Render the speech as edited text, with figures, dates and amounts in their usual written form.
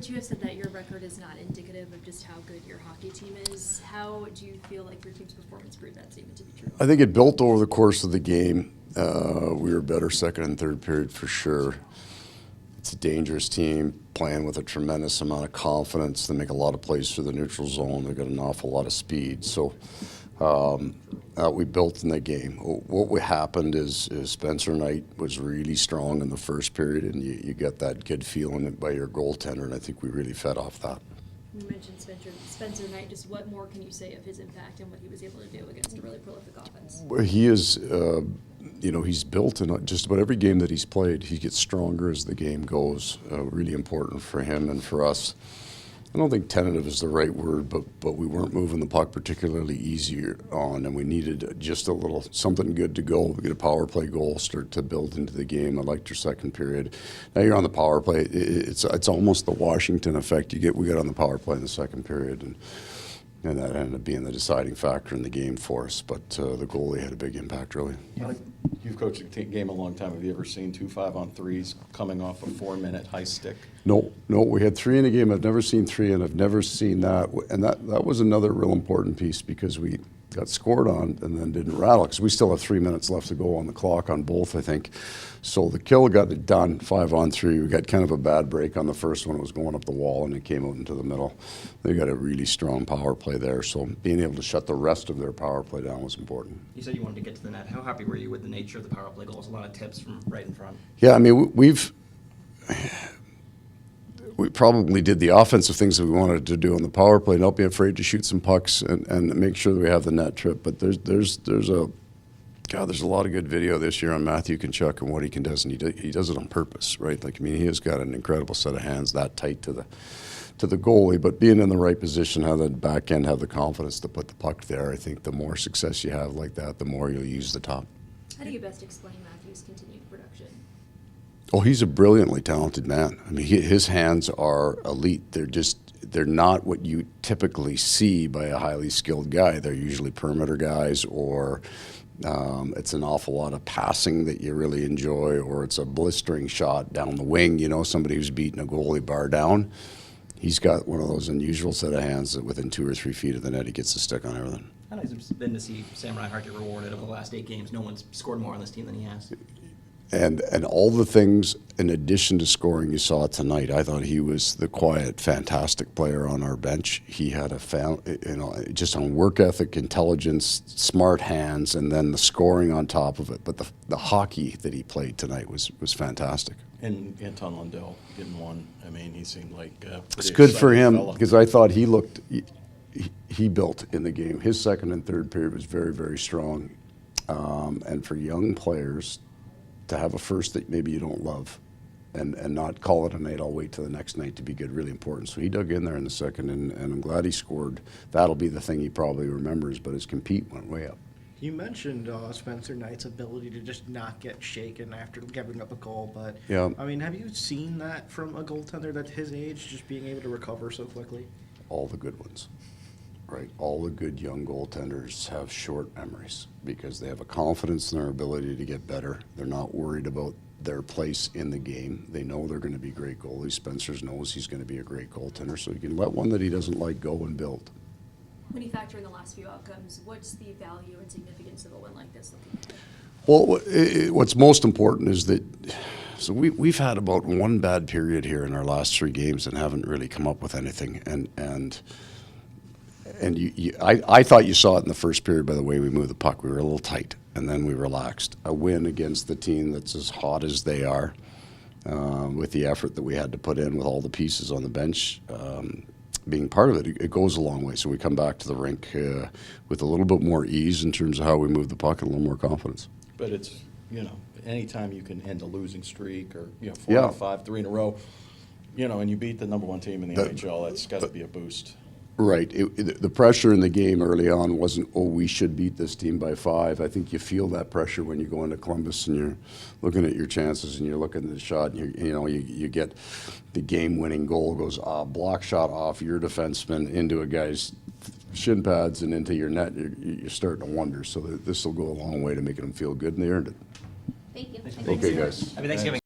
Coach, you have said that your record is not indicative of just how good your hockey team is. How do you feel like your team's performance proved that statement to be true? I think it built over the course of the game. We were better second and third period for sure. It's a dangerous team playing with a tremendous amount of confidence. They make a lot of plays through the neutral zone. They've got an awful lot of speed. So we built in the game. What happened is Spencer Knight was really strong in the first period, and you get that good feeling by your goaltender, and I think we really fed off that. You mentioned Spencer Knight. Just what more can you say of his impact and what he was able to do against a really prolific offense? Well, he is, he's built in just about every game that he's played. He gets stronger as the game goes. Really important for him and for us. I don't think tentative is the right word, but we weren't moving the puck particularly easier on, and we needed just a little something good to go. We get a power play goal, start to build into the game. I liked your second period. Now you're on the power play. It's almost the Washington effect. We got on the power play in the second period, and that ended up being the deciding factor in the game for us. But the goalie had a big impact, really. You've coached a game a long time. Have you ever seen 2 5-on-3s coming off a 4-minute high stick? No, we had 3 in a game. I've never seen 3, and I've never seen that. And that was another real important piece because we got scored on and then didn't rattle because we still have 3 minutes left to go on the clock on both, I think. So the kill got it done, 5-on-3. We got kind of a bad break on the first one. It was going up the wall, and it came out into the middle. They got a really strong power play there, so being able to shut the rest of their power play down was important. You said you wanted to get to the net. How happy were you with the nature of the power play goals? A lot of tips from right in front. Yeah, I mean, we probably did the offensive things that we wanted to do on the power play, not be afraid to shoot some pucks and make sure that we have the net trip. But there's a lot of good video this year on Matthew Tkachuk and what he can do, and he does it on purpose, right? Like, I mean, he has got an incredible set of hands that tight to the goalie, but being in the right position, have the back end, have the confidence to put the puck there. I think the more success you have like that, the more you'll use the top. How do you best explain Matthew's continued production? Oh, he's a brilliantly talented man. I mean, his hands are elite. They're not what you typically see by a highly skilled guy. They're usually perimeter guys, or it's an awful lot of passing that you really enjoy, or it's a blistering shot down the wing, somebody who's beating a goalie bar down. He's got one of those unusual set of hands that within 2 or 3 feet of the net, he gets the stick on everything. How nice it's been to see Sam Reinhart get rewarded over the last 8 games. No one's scored more on this team than he has. And all the things in addition to scoring you saw tonight, I thought he was the quiet, fantastic player on our bench. He had just on work ethic, intelligence, smart hands, and then the scoring on top of it. But the hockey that he played tonight was fantastic. And Anton Lundell getting one. I mean, he seemed like it's good for him because I thought he built in the game. His second and third period was very, very strong. And for young players to have a first that maybe you don't love and not call it a night, I'll wait till the next night to be good, really important. So he dug in there in the second, and I'm glad he scored. That'll be the thing he probably remembers, but his compete went way up. You mentioned Spencer Knight's ability to just not get shaken after giving up a goal, but yeah. I mean, have you seen that from a goaltender that's his age, just being able to recover so quickly? All the good ones, right? All the good young goaltenders have short memories because they have a confidence in their ability to get better. They're not worried about their place in the game. They know they're going to be great goalies. Spencer knows he's going to be a great goaltender, so you can let one that he doesn't like go and build. When you factor in the last few outcomes, what's the value and significance of a win like this looking at it? Well, what's most important is that we've had about one bad period here in our last 3 games and haven't really come up with anything. And I thought you saw it in the first period by the way we moved the puck. We were a little tight, and then we relaxed. A win against the team that's as hot as they are, with the effort that we had to put in with all the pieces on the bench. Being part of it goes a long way. So we come back to the rink with a little bit more ease in terms of how we move the puck and a little more confidence. But it's, anytime you can end a losing streak or, 4 Yeah. out of 5, 3 in a row, and you beat the number 1 team in the NHL, that's got to be a boost. Right. The pressure in the game early on wasn't, we should beat this team by 5. I think you feel that pressure when you go into Columbus and you're looking at your chances and you're looking at the shot and you get the game-winning goal goes block shot off your defenseman into a guy's shin pads and into your net. You're starting to wonder. So this will go a long way to making them feel good, and they earned it. Thank you. Okay, guys. Happy Thanksgiving.